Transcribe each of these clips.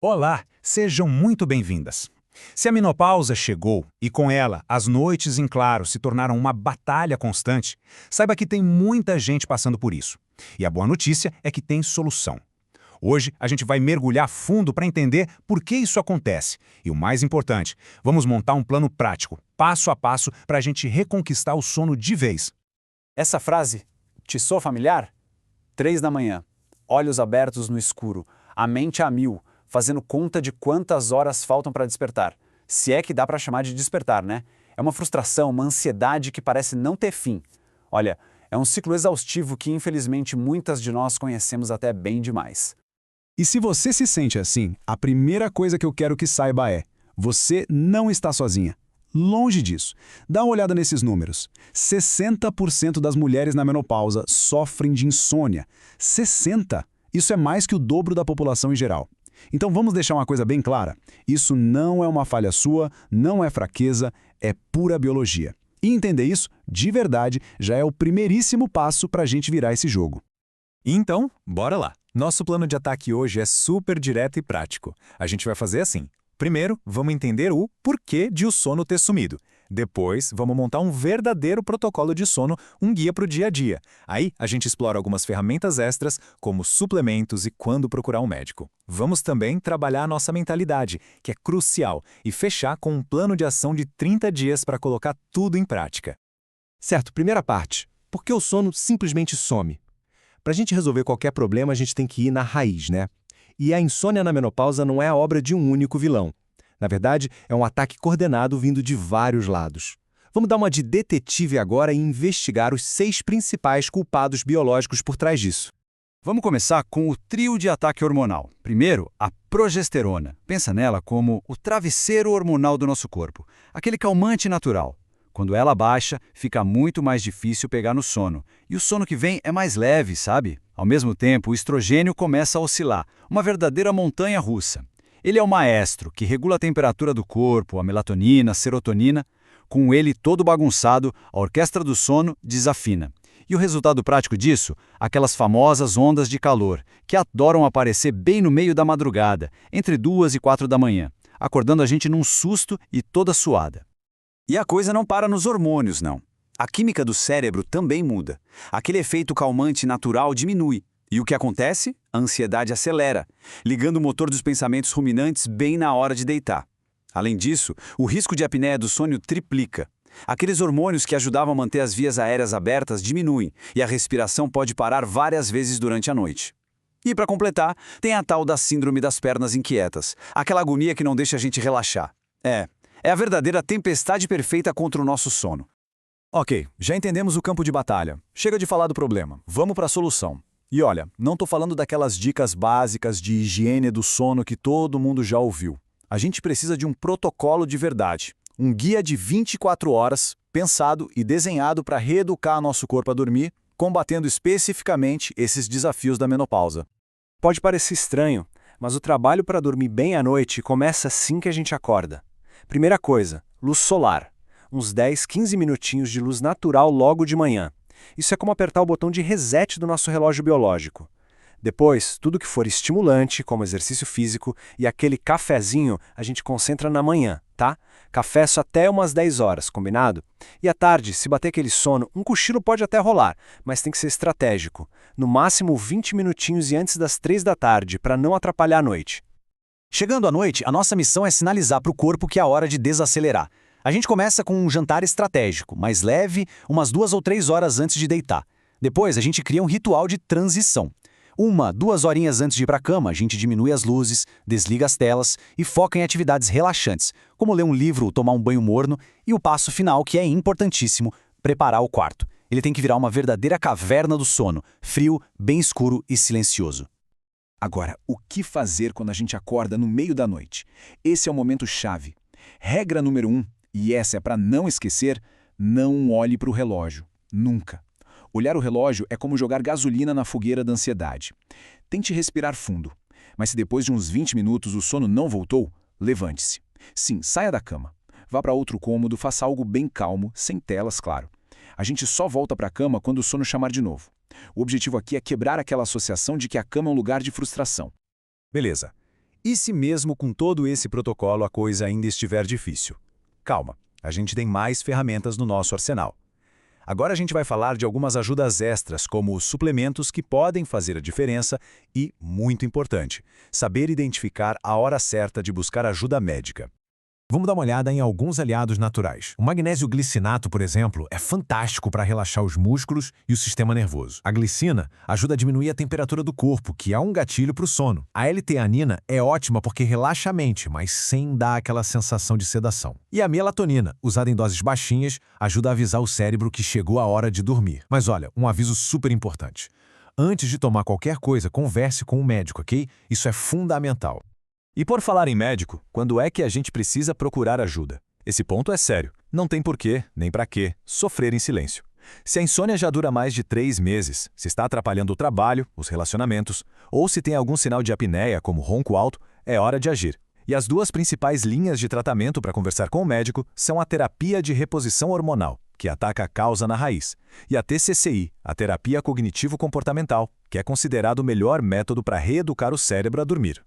Olá, sejam muito bem-vindas. Se a menopausa chegou e com ela as noites em claro se tornaram uma batalha constante, saiba que tem muita gente passando por isso. E a boa notícia é que tem solução. Hoje a gente vai mergulhar fundo para entender por que isso acontece. E o mais importante, vamos montar um plano prático, passo a passo, para a gente reconquistar o sono de vez. Essa frase te soa familiar? 3 da manhã, olhos abertos no escuro, a mente a mil, fazendo conta de quantas horas faltam para despertar. Se é que dá para chamar de despertar, né? É uma frustração, uma ansiedade que parece não ter fim. Olha, é um ciclo exaustivo que infelizmente muitas de nós conhecemos até bem demais. E se você se sente assim, a primeira coisa que eu quero que saiba é: você não está sozinha. Longe disso. Dá uma olhada nesses números. 60% das mulheres na menopausa sofrem de insônia. 60%! Isso é mais que o dobro da população em geral. Então vamos deixar uma coisa bem clara. Isso não é uma falha sua, não é fraqueza, é pura biologia. E entender isso, de verdade, já é o primeiríssimo passo para a gente virar esse jogo. Então, bora lá. Nosso plano de ataque hoje é super direto e prático. A gente vai fazer assim. Primeiro, vamos entender o porquê de o sono ter sumido. Depois, vamos montar um verdadeiro protocolo de sono, um guia para o dia a dia. Aí, a gente explora algumas ferramentas extras, como suplementos e quando procurar um médico. Vamos também trabalhar a nossa mentalidade, que é crucial, e fechar com um plano de ação de 30 dias para colocar tudo em prática. Certo, primeira parte. Por que o sono simplesmente some? Para a gente resolver qualquer problema, a gente tem que ir na raiz, né? E a insônia na menopausa não é a obra de um único vilão. Na verdade, é um ataque coordenado vindo de vários lados. Vamos dar uma de detetive agora e investigar os 6 principais culpados biológicos por trás disso. Vamos começar com o trio de ataque hormonal. Primeiro, a progesterona. Pensa nela como o travesseiro hormonal do nosso corpo, aquele calmante natural. Quando ela baixa, fica muito mais difícil pegar no sono. E o sono que vem é mais leve, sabe? Ao mesmo tempo, o estrogênio começa a oscilar, uma verdadeira montanha-russa. Ele é o maestro que regula a temperatura do corpo, a melatonina, a serotonina. Com ele todo bagunçado, a orquestra do sono desafina. E o resultado prático disso? Aquelas famosas ondas de calor, que adoram aparecer bem no meio da madrugada, entre 2 e 4 da manhã, acordando a gente num susto e toda suada. E a coisa não para nos hormônios, não. A química do cérebro também muda. Aquele efeito calmante natural diminui. E o que acontece? A ansiedade acelera, ligando o motor dos pensamentos ruminantes bem na hora de deitar. Além disso, o risco de apneia do sono triplica. Aqueles hormônios que ajudavam a manter as vias aéreas abertas diminuem e a respiração pode parar várias vezes durante a noite. E para completar, tem a tal da síndrome das pernas inquietas, aquela agonia que não deixa a gente relaxar. É a verdadeira tempestade perfeita contra o nosso sono. Ok, já entendemos o campo de batalha. Chega de falar do problema, vamos para a solução. E olha, não estou falando daquelas dicas básicas de higiene do sono que todo mundo já ouviu. A gente precisa de um protocolo de verdade. Um guia de 24 horas, pensado e desenhado para reeducar nosso corpo a dormir, combatendo especificamente esses desafios da menopausa. Pode parecer estranho, mas o trabalho para dormir bem à noite começa assim que a gente acorda. Primeira coisa, luz solar. Uns 10, 15 minutinhos de luz natural logo de manhã. Isso é como apertar o botão de reset do nosso relógio biológico. Depois, tudo que for estimulante, como exercício físico e aquele cafezinho, a gente concentra na manhã, tá? Café só até umas 10 horas, combinado? E à tarde, se bater aquele sono, um cochilo pode até rolar, mas tem que ser estratégico. No máximo 20 minutinhos e antes das 3 da tarde, para não atrapalhar a noite. Chegando à noite, a nossa missão é sinalizar para o corpo que é a hora de desacelerar. A gente começa com um jantar estratégico, mais leve, umas 2 ou 3 horas antes de deitar. Depois, a gente cria um ritual de transição. 1, 2 horinhas antes de ir para a cama, a gente diminui as luzes, desliga as telas e foca em atividades relaxantes, como ler um livro ou tomar um banho morno, e o passo final, que é importantíssimo, preparar o quarto. Ele tem que virar uma verdadeira caverna do sono, frio, bem escuro e silencioso. Agora, o que fazer quando a gente acorda no meio da noite? Esse é o momento chave. Regra número 1, e essa é para não esquecer: não olhe para o relógio. Nunca. Olhar o relógio é como jogar gasolina na fogueira da ansiedade. Tente respirar fundo. Mas se depois de uns 20 minutos o sono não voltou, levante-se. Sim, saia da cama. Vá para outro cômodo, faça algo bem calmo, sem telas, claro. A gente só volta para a cama quando o sono chamar de novo. O objetivo aqui é quebrar aquela associação de que a cama é um lugar de frustração. Beleza. E se mesmo com todo esse protocolo a coisa ainda estiver difícil? Calma, a gente tem mais ferramentas no nosso arsenal. Agora a gente vai falar de algumas ajudas extras, como os suplementos que podem fazer a diferença e, muito importante, saber identificar a hora certa de buscar ajuda médica. Vamos dar uma olhada em alguns aliados naturais. O magnésio glicinato, por exemplo, é fantástico para relaxar os músculos e o sistema nervoso. A glicina ajuda a diminuir a temperatura do corpo, que é um gatilho para o sono. A L-teanina é ótima porque relaxa a mente, mas sem dar aquela sensação de sedação. E a melatonina, usada em doses baixinhas, ajuda a avisar o cérebro que chegou a hora de dormir. Mas olha, um aviso super importante. Antes de tomar qualquer coisa, converse com o médico, ok? Isso é fundamental. E por falar em médico, quando é que a gente precisa procurar ajuda? Esse ponto é sério. Não tem porquê, nem para quê, sofrer em silêncio. Se a insônia já dura mais de 3 meses, se está atrapalhando o trabalho, os relacionamentos, ou se tem algum sinal de apneia, como ronco alto, é hora de agir. E as duas principais linhas de tratamento para conversar com o médico são a terapia de reposição hormonal, que ataca a causa na raiz, e a TCCI, a terapia cognitivo-comportamental, que é considerado o melhor método para reeducar o cérebro a dormir.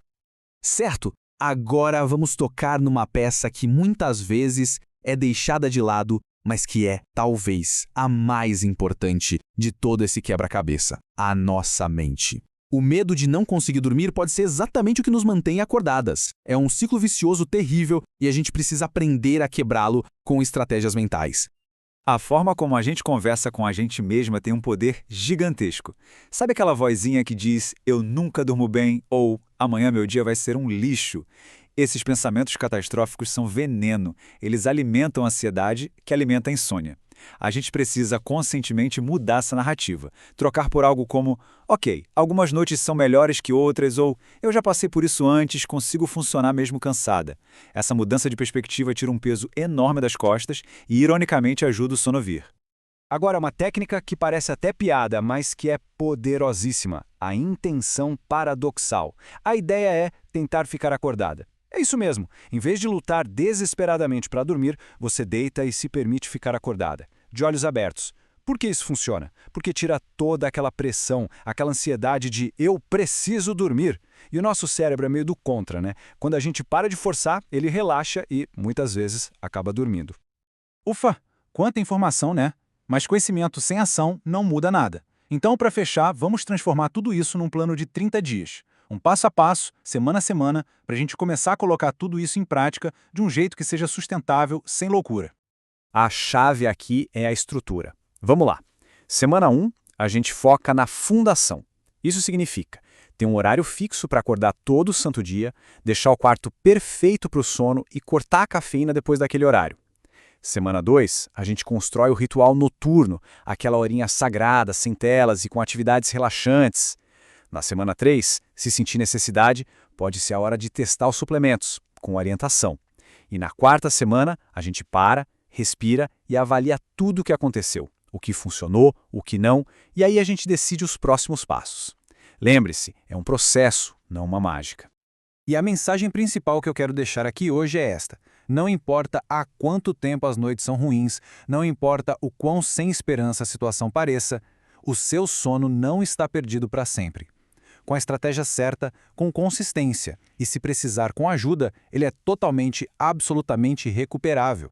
Certo, agora vamos tocar numa peça que muitas vezes é deixada de lado, mas que é, talvez, a mais importante de todo esse quebra-cabeça: a nossa mente. O medo de não conseguir dormir pode ser exatamente o que nos mantém acordadas. É um ciclo vicioso terrível e a gente precisa aprender a quebrá-lo com estratégias mentais. A forma como a gente conversa com a gente mesma tem um poder gigantesco. Sabe aquela vozinha que diz, eu nunca durmo bem, ou amanhã meu dia vai ser um lixo? Esses pensamentos catastróficos são veneno. Eles alimentam a ansiedade, que alimenta a insônia. A gente precisa conscientemente mudar essa narrativa. Trocar por algo como, ok, algumas noites são melhores que outras, ou eu já passei por isso antes, consigo funcionar mesmo cansada. Essa mudança de perspectiva tira um peso enorme das costas e, ironicamente, ajuda o sono a vir. Agora, uma técnica que parece até piada, mas que é poderosíssima: a intenção paradoxal. A ideia é tentar ficar acordada. É isso mesmo. Em vez de lutar desesperadamente para dormir, você deita e se permite ficar acordada, de olhos abertos. Por que isso funciona? Porque tira toda aquela pressão, aquela ansiedade de eu preciso dormir. E o nosso cérebro é meio do contra, né? Quando a gente para de forçar, ele relaxa e, muitas vezes, acaba dormindo. Ufa, quanta informação, né? Mas conhecimento sem ação não muda nada. Então, para fechar, vamos transformar tudo isso num plano de 30 dias. Um passo a passo, semana a semana, para a gente começar a colocar tudo isso em prática de um jeito que seja sustentável, sem loucura. A chave aqui é a estrutura. Vamos lá. Semana 1, a gente foca na fundação. Isso significa ter um horário fixo para acordar todo santo dia, deixar o quarto perfeito para o sono e cortar a cafeína depois daquele horário. Semana 2, a gente constrói o ritual noturno, aquela horinha sagrada, sem telas e com atividades relaxantes. Na semana 3, se sentir necessidade, pode ser a hora de testar os suplementos, com orientação. E na 4ª semana, a gente para, respira e avalia tudo o que aconteceu, o que funcionou, o que não, e aí a gente decide os próximos passos. Lembre-se, é um processo, não uma mágica. E a mensagem principal que eu quero deixar aqui hoje é esta: não importa há quanto tempo as noites são ruins, não importa o quão sem esperança a situação pareça, o seu sono não está perdido para sempre. Com a estratégia certa, com consistência, e se precisar com ajuda, ele é totalmente, absolutamente recuperável.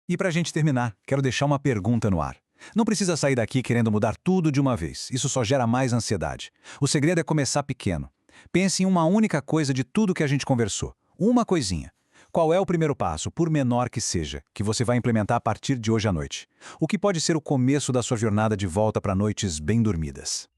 E para a gente terminar, quero deixar uma pergunta no ar. Não precisa sair daqui querendo mudar tudo de uma vez, isso só gera mais ansiedade. O segredo é começar pequeno. Pense em uma única coisa de tudo que a gente conversou. Uma coisinha. Qual é o primeiro passo, por menor que seja, que você vai implementar a partir de hoje à noite? O que pode ser o começo da sua jornada de volta para noites bem dormidas?